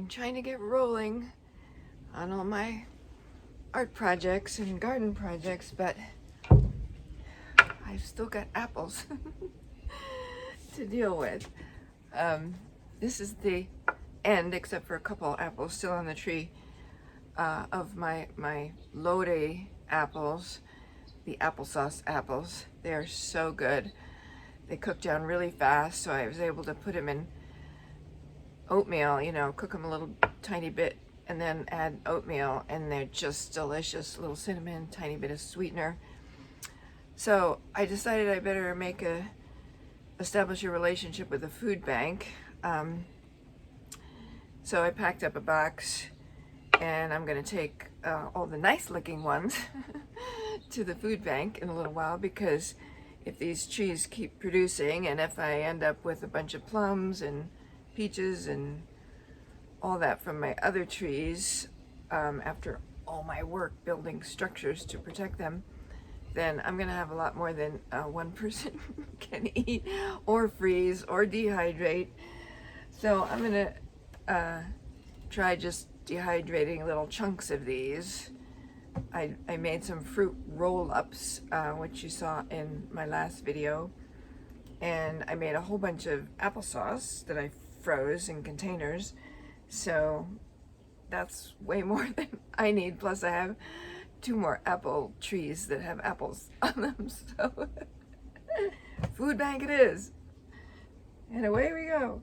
trying to get rolling on all my art projects and garden projects, but I've still got apples to deal with. This is the end, except for a couple apples still on the tree, of my Lode apples, the applesauce apples. They are so good. They cook down really fast, so I was able to put them in oatmeal, you know, cook them a little tiny bit and then add oatmeal, and they're just delicious. A little cinnamon, tiny bit of sweetener. So I decided I better establish a relationship with the food bank. So I packed up a box, and I'm gonna take all the nice looking ones to the food bank in a little while, because if these trees keep producing, and if I end up with a bunch of plums and peaches and all that from my other trees, after all my work building structures to protect them, then I'm gonna have a lot more than one person can eat or freeze or dehydrate. So I'm gonna try just dehydrating little chunks of these. I made some fruit roll-ups, which you saw in my last video, and I made a whole bunch of applesauce that I froze in containers, so that's way more than I need. Plus I have 2 more apple trees that have apples on them, so food bank it is, and away we go.